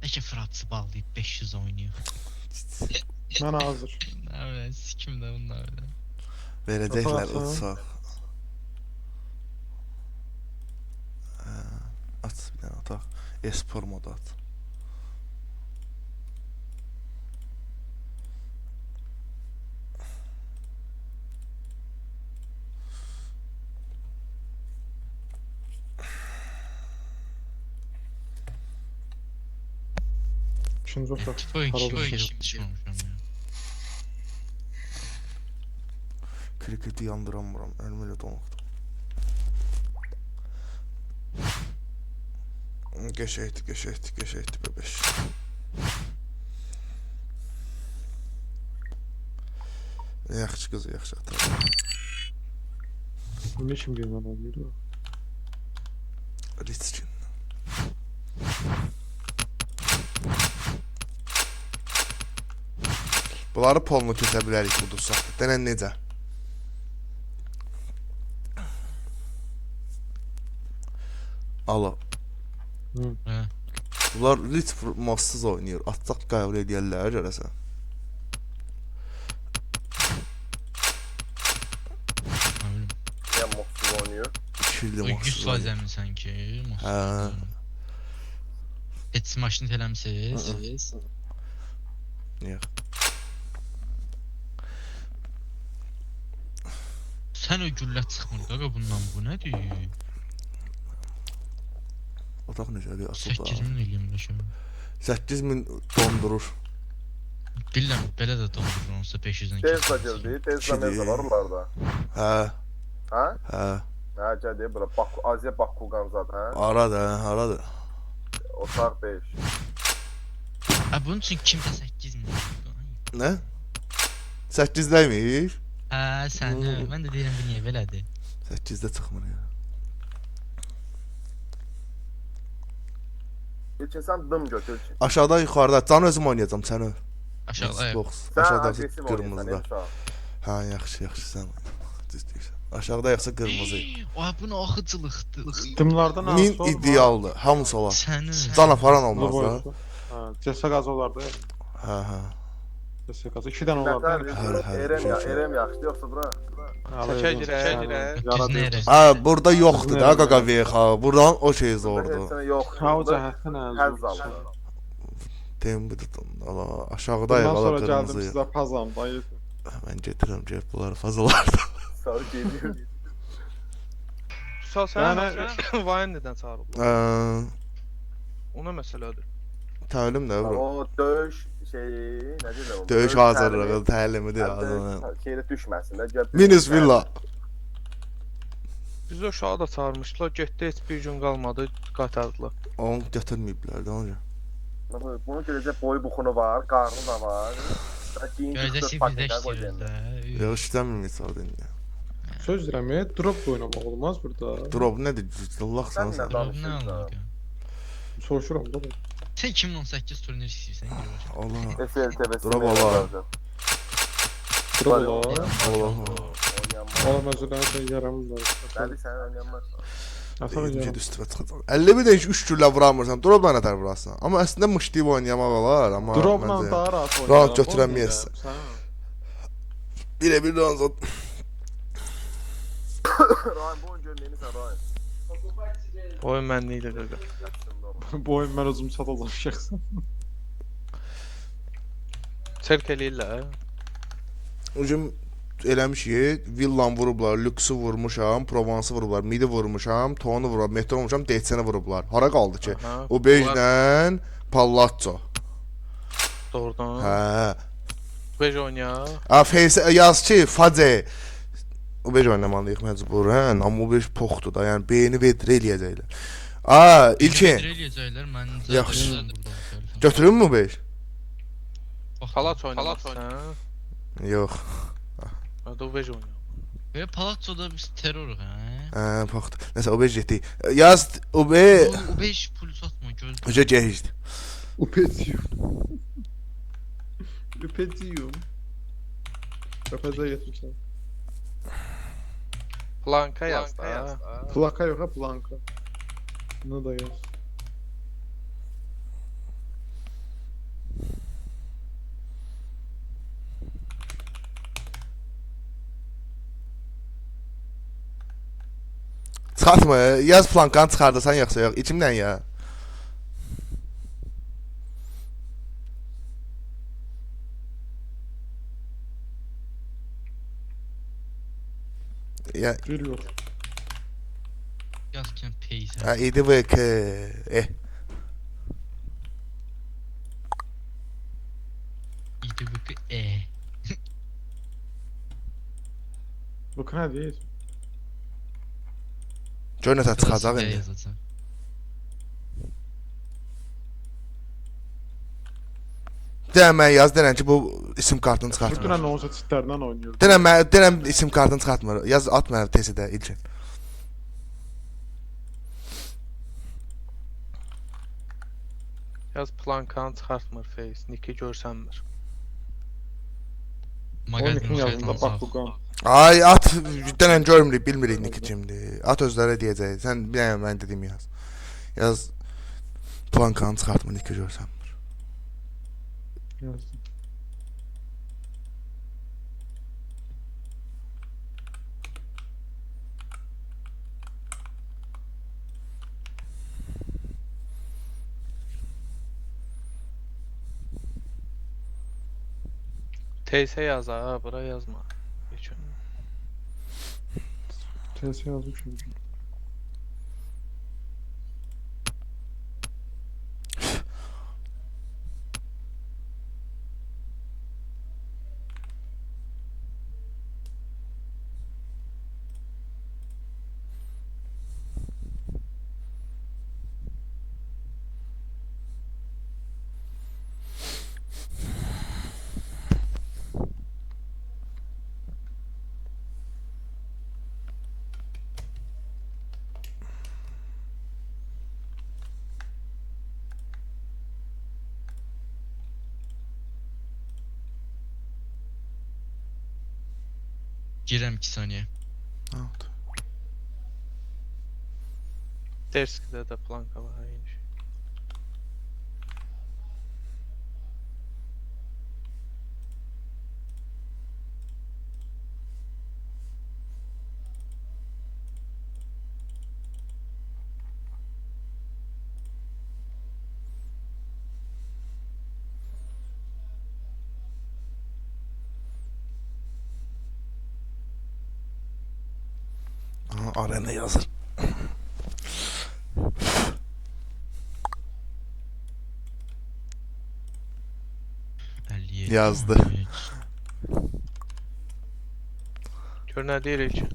Bəlkə Fırat'sı bağlayıb 500 oynayıb. Mən hazır. Evet, sikim də bunlar da. Verəcəklər Yaparsın. uçsaq. Aç bir dənə otaq. Espor modu aç. İkinci otaq. Tipo 2 Paralı oyun şey. düşməmişəm ya. Kriketi yandıramıram. Ölümüyle donuqdur. Geçəkdi bebeş. Yaxşı qız, yaxşı ata. Ne kim girmən oluyor? Riçkin. Bunları polunu kəsə bilərik budursaq. Denən necə? Alo. Hə. Bunlar riç massız oynayır. Atsak qəbul edərlər görəsən. Nə bilim. Niye mutsuz oynuyor? 2 ildə O 100% massız oynayır. əminsən ki, Hə. heç maşını eləmisiz? Yox. Sən o güllə çıxmır qaqa bundan, bu nədir? Otaq necədir? Asılda. 8000 eləyim də şöyle. 8000 dondurur. Bilirəm, belə də doldurur onsa 500-dən Tesla geldi. Tesla mezar var onlarda. Hə, Ha? hə. Ha geldi. Böyle Baku, Azia Bakugan zaten. Aradır. Otaq 5. Bunun üçün kimdə 8000 Nə? 8-dəmiş? Hə, səni. Mən də deyirəm bu niyə belədir? 8-də çıxmır ya. Geçen sen dım götür. Aşağıda, yuxarıda. Can özüm oynayacağım səni. Aşağıda ayaq. Box. Sen Aşağıda agresif oynuyorsun. qırmızıda. Emsal. Ha, yaxşı sən. Düz deyirsən. Aşağıda yaxsa qırmızı. Oha, bu nə axıcılıqdır. Dımlardan Min idealdır. Hamısı olar. Səni. Can aparan olmaz da. Ha, cəsə qazı olardı. Hə, hə. Cəsə qazı 2 dənə olardı. Hə, Erem yaxşı yoksa bura. Çəkə girək. Düzünə yerə. Ha, burada yoxdur da qaqa VX. Buradan o şey zordur. Hepsine yok. Ha, o cəhətdən Həzz əl. alır. Dem bu Allah aşağıda Bundan ayaq sonra ala gəldim qırmızı. sizə pazamdan yedim. Mən getirəm gəl bunları fazlalarda. Sarı geliyor. Sağ sən Vayne nədən çağırıblar? Ona məsələdir. Təlim də bro. O dövüş şeyi, ne diyorlar onu? Döyüş hazırlığı, təlimidir Həm adamın. də şeydə düşməsin də. Gəl- Minus villa. Biz o uşağı da çağırmışdılar. Getdi heç bir gün qalmadı, qaytardılar. Onu gətirməyiblər də onca. Bunun gələcək boyu buxunu var, qarnı da var. Görəcəksiniz bizdə işləyirlər də. Yox işləmir misaldan ya. Söz deyirəm, drop da oynamaq olmaz burada. Drop nədir? Allah Sən sana. nə Drop nə danışırsan? alaka? Soruşuram da. Sən 2018 turnir istəyirsən görəcək. Allah. SLTV. Drop ala. Drop olar. Allah. Ola məsələn sən yaramırlar. Bəli, sən oynayamazsan. Atam Ged yaram. üstüvə çıxacaq. 50 bir də 3 güllə vuramırsan. Dropla nə tər vurarsan. Amma əslində muştib oynamaq olar, amma Dropla məncə daha rahat oynayır. rahat götürəməyəsən. Birə bir danzat. Ryan bu oyun görməyəni sən Ryan. Oyun mənliklə qaqa. Bu oyun mən özüm satacağım şəxsən. Çerk eləyirlər. O gün eləmişik, villan vurublar, lüksu vurmuşam, Provansı vurublar, midi vurmuşam, tonu vurublar, metro vurmuşam, DC'ni vurublar. Hara qaldı ki? Aha, O bejlə Palazzo. Doğrudan. Hə. Bej oynayaq. A face yaz ki, Face. O bej oynamalıyıq məcburən, amma o bej poxdur da, yəni beyni vedr eləyəcəklər. A, İlkin, Eləyəcəklər, məncə. Yaxşı. götürün mü bej? Palaç oynamaq sən. Yox. Hadi o bej oynayaq. Və Palazzoda biz terroruq, hə? Hə, poxdur. Nəsə o bej getdi. Yaz o bej O 5 puls atma göz. Hoca gehizdi. Upetiyorum. Upetiyorum. Rapaz'a getirmişler. Planka yaz da. Plaka yok ha planka. Bunu da yaz. Çıxartma. Yaz plankanı çıxardırsan yoxsa yox. İçimdən ya. Ya, Bir yok. Yazken peyser. ha, idi VK. İdi bu ki Bakın hadi değil. Gör nəsə çıxacaq E indi. yazacaq. Denən yaz, denən ki bu isim kartını Bütün çıxartmır. an 10 çitlərdən oynuyoruz. Denən isim kartını çıxartmır. Yaz at mənə tesidə İlkin. Yaz plankanı çıxartmır face. Niki görsənmir. Maqazin 12 yazında xəritəni bak sağ. bu qan. Ay at denən görmürük, bilmirik niki kimdir. At özləri deyəcək. Sən bir dənə mən dediyim yaz. Yaz plankanı çıxartmır, niki görsənmir. Yazdım. TS yaz ha, bura yazma. Geç onu. TS yazdım şimdi. Girəm 2 saniyə. Out. Derskidə də planka var eyni şey. Aha, arena yazır. Yazdı. Gör nə deyirik ki?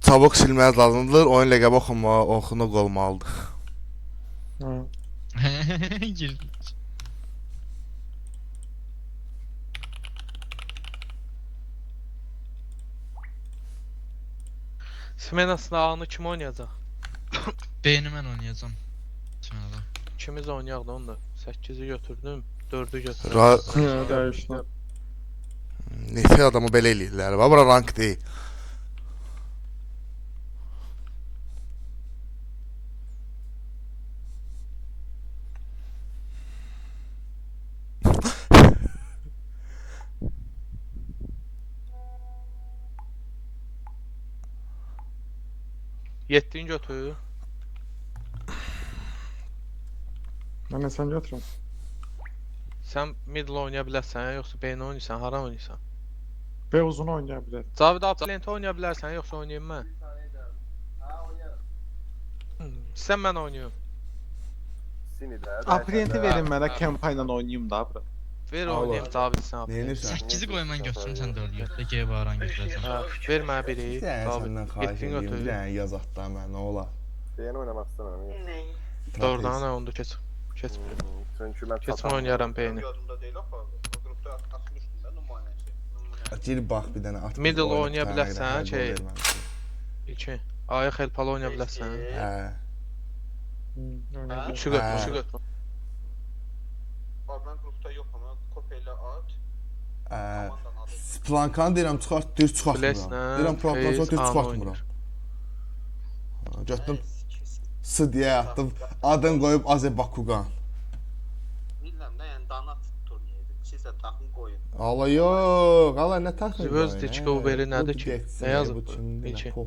Çabuk silməz lazımdır. Oyun ləqəbi oxunuq olmalıdır. Ha. Girdim. Smenasında A-nı kim oynayacaq? Beyni mən oynayacam. Sınavda. İkimiz oynayaq da onu da. 8-i götürdüm, 4-ü götürdüm. Ra Ha, dəyişdim. Neçə adamı belə eləyirlər. Bax, bura rank deyil. Yetdin götür. Mən də sən götürüm. Sən middle oynaya bilərsən, yoxsa B-ni oynayırsan, hara oynayırsan? B uzun oynaya bilər. Cavid abi, lenti oynaya bilərsən, yoxsa oynayayım mən? Sən mən oynayım. Sinidə. Apriyenti verin mənə Kempa ilə oynayayım da bura. Ver Allah. oynayayım Cavid sən abi. Neyinirsən? 8-i qoy mən götürüm, sən 4-ü götür. G varan götürəcəm. Hə, ver mənə biri. Bir dənə Cavid, səndən xahiş yetdin edeyim. Bir götür. dənə yaz atdan mən, nə olar? Deyəni oynamaq istəmirəm. Doğrudan nə onda keç. Keç biri. Çünki mən Keç mən oynayaram B-ni. Yadımda deyil axı. O qrupda atmışdım da nümayəndəsi. Gir bax bir dənə at. Middle oyna, oynaya bir dənə bilərsən, həll şey. verməlisən. 2. Aya xelpalı oynaya bilərsən. Hə. Oynaya 3-ü bilər. götür, 3-ü götür. Bax mən qrupda yoxam. Kopya ilə at. Hə. Komandanın adı. Plankanı deyirəm çıxart, düz çıxartmıram. Bleslə, Deyirəm plankandan sonra düz Face, çıxartmıram. Ano Ha, Götdüm S deyə atdım. Adını qoyub Azebakugan. Bilmirəm də, yəni danat turniridir. Siz də taxın qoyun. Allah yox, Allah nə taxın. Zvözdechka Uberi nədir ki? Nə yazıb bu? İki. İki.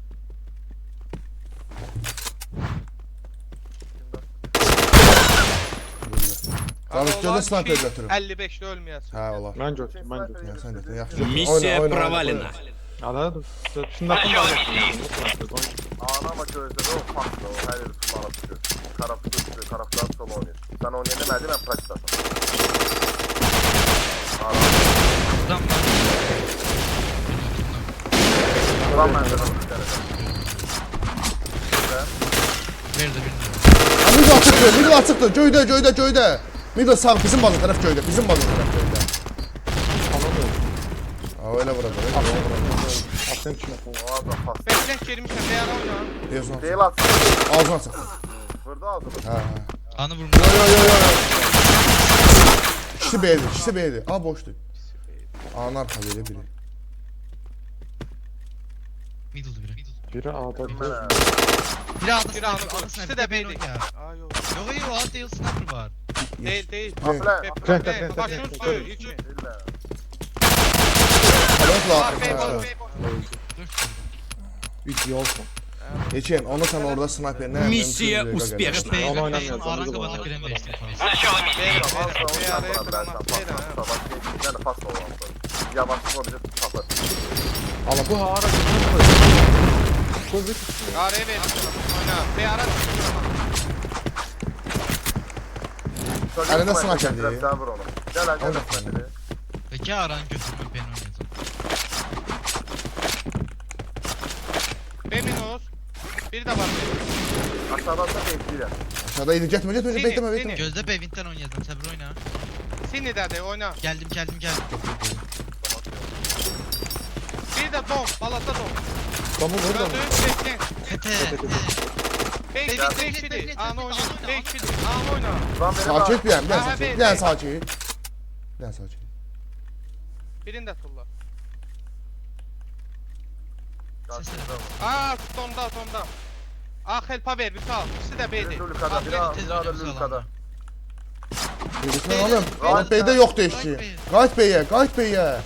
Tarık gözə sniper götürüm. 55'te ölmeyəsin. Hə, olar. Ben götürdüm, ben götürdüm. Ya sən götür, yaxşı. Oyna, Миссия oyna, oyna. провалена. Hala dur. Şundan sonra Ana ama gözde de o farklı. O her yeri kullanıp düşür. Karaflar solo oynuyor. Sen oynayın demedi ben pratiklasam. Adam var. Ulan ben de onu Ver de bilmiyorum. Ha, middle açıqdır, middle açıqdır. Göydə, göydə, göydə. Middle sağ, bizim baza tərəf göydə, bizim baza tərəf göydə. Ha, öyle vuracaq, öyle vuracaq. Atın içine koy. O ağzına pas. Beklenç gelmişken bir ara oyna. Deyəsən açıq. Değil atsın. Ağzını açıq. Vurdu ağzını. Hə, hə. Anı vurmuş. Yo, yo, yo, yo. İkisi B'dir, ikisi B'dir. A, boşdur. A'nın arka verir biri. Middle'dı biri. Biri A'da bir. Biri aldı. Bir anı aldı. İkisi de B'ydi. Ya. Aa yok. Yok yok alt değil sniper var. Değil. Afle. Başını tutuyor. İki. Talentla. Var B boş. Hə. Dur. 3 olsun. Eçen, onu sen orada sniperine... Миссия успешна. Onu Bey'in oynamıyoruz, Aran onu da kabana var. krem değiştirdim. Yavaşlık olacak kapı. Ama bu hara koy. Araya ver. Oyna. Bir ara. Elinde sniper diye. Sen vur onu. Gel lan gel sniper'i. Peki Aran götürme ben oynayacağım. Beminus. Biri de var. Aşağıdan da bekliyor. Aşağıda idi, getmə, getmə, Seni, bekleme, seni. bekleme. Gözde Beyvink'ten oynayacağım. Sabır oyna. Seni de oyna. Geldim. Biri de dom. Balata dom. Tamam burada. Öldü. Beklen. Tete. Bekle. Anı oyna. Bekle. Anı oyna. Lan benim Sakit bir yan, bir yan Aha, sakit. be, Bir yan be. sakit. Bir yan sakit. Birini de tulla. Karşıda. Aa sonda. Ah helpa ver bir sağ. İkisi de B'di. Biri Lülkada, biri daha Lülkada. Yürüsün oğlum. Qayıt Bey'də yoxdur eşki. Qayıt Bey'e, qayıt Bey'e.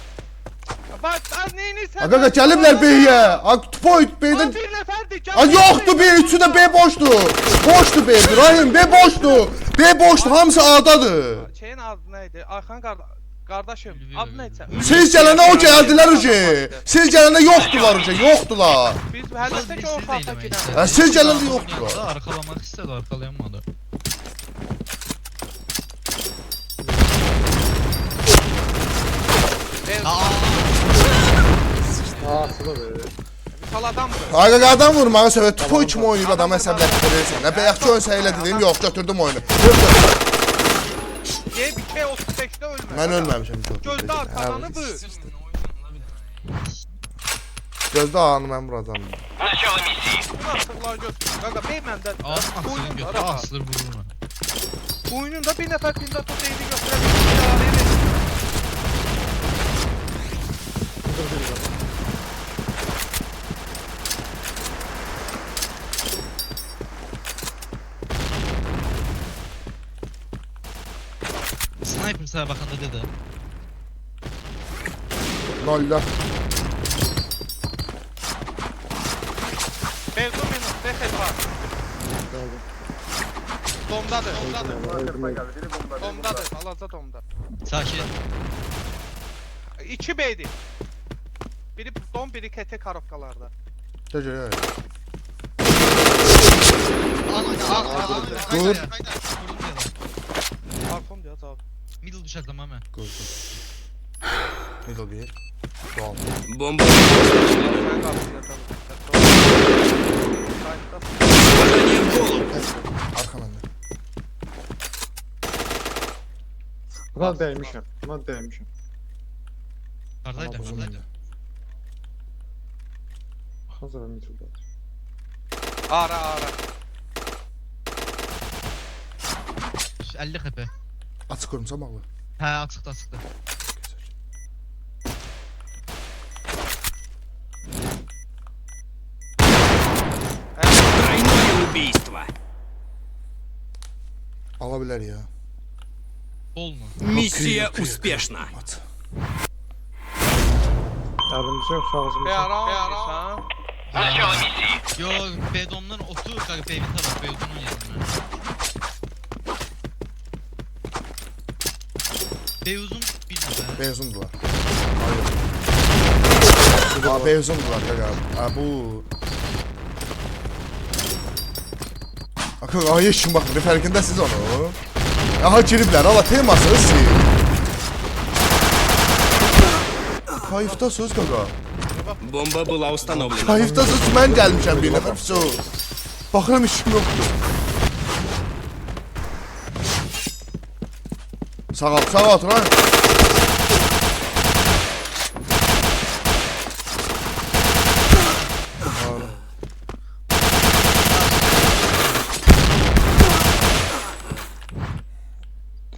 Bak neyini sen? Aga gəliblər Bey'e. Ag tupoy Bey'də... Bir neferdi. Ay yoxdur B, üçü də B boşdur. Boşdur B, Rahim B boşdur. B boşdur, hamısı A'dadır. Şeyin adı neydi? Arkan kardeşim. Adı neyse. Siz gələndə o gəldilər uca. Siz gələndə yoxdular uca, yoxdular. Biz hələ ki o falta gidelim. Ha, siz gələndə yoxdular. Arkalamak istedi arkalayamadı. Aa sıra be. Sal adam mı? Aga adam vurmağa səbəb tupoy kimi oynayıb adamı əsəbləşdirirsən. Nə bayaqki oyun sən elə dedim, yox götürdüm oyunu. Ye bir kere 35'te ölme. Mən ölməmişəm çox. Gözde arkadanı bu. Gözdə ağanı mən vuracam. Bunu asırlar göz. Gaga beymenden. Asılın götür. Asılır vurur mu? Oyununda bir nefer pinde tut eğdi götürebilir. Sniper sana bakanda dedi. Nolda. Mevzu minus. Defet var. Domdadır. Arkasına geldi. Biri bunda. Domdadır. Alaza domda. Sakin. 2 B'di. Biri dom biri kete karofkalarda. Gel. Dur. Arkom diyor abi. Middle düşer tamamen. Middle bir. Doğal. Бомба. Sen kalsın yatalım. Попадание в голову. Arka məndə. Buna değmişim. Buna değmişim. Kardaydı. Tamam, Kardaydı. Hazır ben bitirdim. Ara. 50 HP. Açıq qırmısan bağlı. Hə, açıqda. Тройное убийство. Ala bilər ya. Bol mu? Миссия успешна. At. Yardımcısı yok şahsım. Bir ara oynuyorsan. Yo, Bedom'dan otu kanka Beyvin taraf. Beydom'un yedim ben. Beyuzun bir nəfər. Beyzundular. Hayır. Beyzundular qaqa. Bu. Akı ay kim baxmır, fərqindəsiz onu. Aha giriblər, ala teması siz. Kayıftasınız qaqa. Бомба была установлена. Kayıftasınız, mən gəlmişəm bir nəfər. Vso. Baxıram işim yoxdur. Sağ ol, Turan.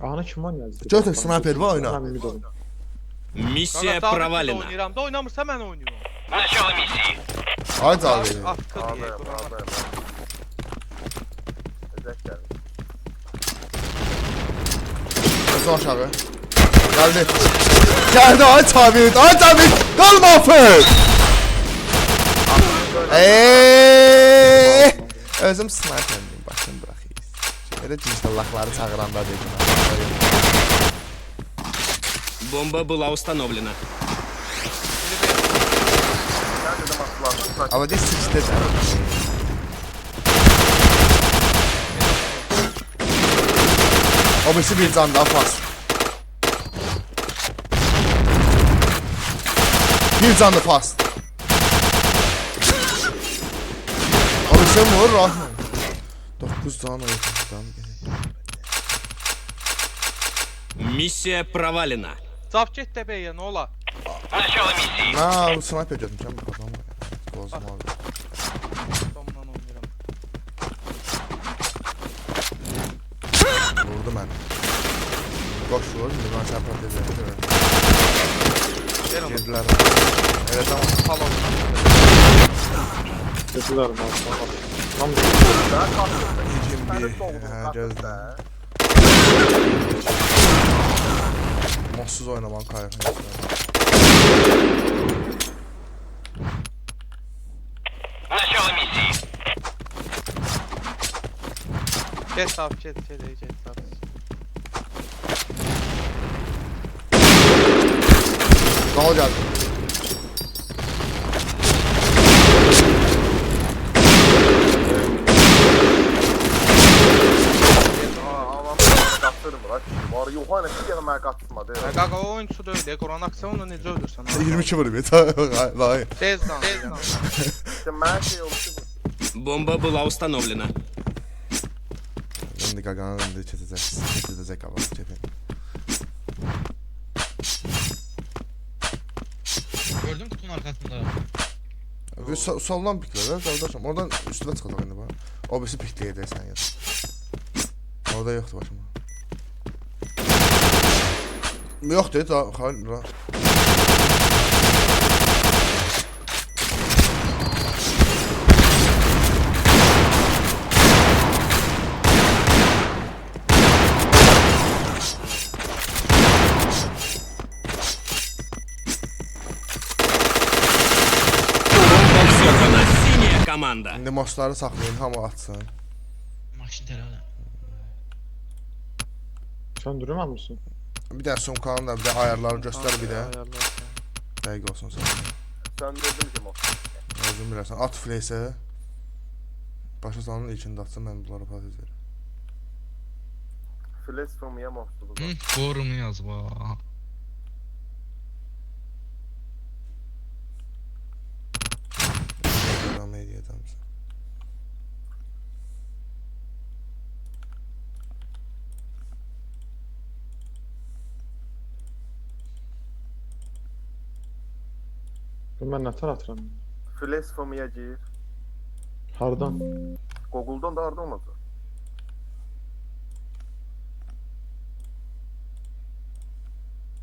Ahana kim oynadı? Götür sniper var oyna. Mən mid oynadım. Миссия Qaqa, провалена. oynayıram da oynamırsa mən oynayıram. Начало missии. Ay Cavi. Atqın Ağdayım, diye. ağdayım. Ezək gəldi. Gözü aşağı. Geldi. Geldi ay Cavi. Ay Cavi. Kalma affet. Özüm sniperliyim. Başım bırakayım. Böyle cinstallahları çağıranda dedim. Бомба была установлена. Mən dedim atlansın. Ama de sıçtı da. O birisi bir can daha fast. Bir can da fast. O birisi vur rahmet. 9 can 9 can. Миссия провалена. Cap get də bəyə, nə ola? Начало missии. Ha bu sniper götürmüşəm bu adamı. Bozma abi. Ondan oynayıram. Vurdu məni. Qoş vur, limon çarpar dedilər. Ver onu. Girdilər. Elə tamam. Hal olsun. Götürlər mən. Tam İkin bir. Hə, gözlə. Mossuz oynaman kayfını. Начало missии. Get sap, get sap. Dal geldi. Avam bana qatdırmır ha. Var yox ana bir yana mənə qatdırmadı. Qaqa o oyunçu da öyle. Koran aksiyonla necə öldürsən? 22 vurub. Vay. Tez dan. İşte mən şey oldu ki Бомба была установлена. İndi qaqanın indi keçəcək qaba. Gördün kutunun arkasında. Soldan piklər, qardaşım. Oradan üstünə çıxacaq indi bax. O birisi pikləyəcək sən yaz. Orada yoxdur başıma. Yoxdur, da xayır. Бомба взорвана. Синяя команда. İndi mosları saxlayın, hamı atsın. Maşın tərəvələ. söndürməm misin? Bir də sumkanın da bir də ayarları göstər bir də. Dəqiq olsun sən. söndürdüm ki o. Özün bilərsən. At fleysə. Başa salının ilkində atsın, mən bunlara patates verim. Flash from mostlu bu. Hı, forumu yaz bax. Devam edəcəm. Mən nətər atıram? Flash from gir. Hardan? Google'dan da harda olacaq?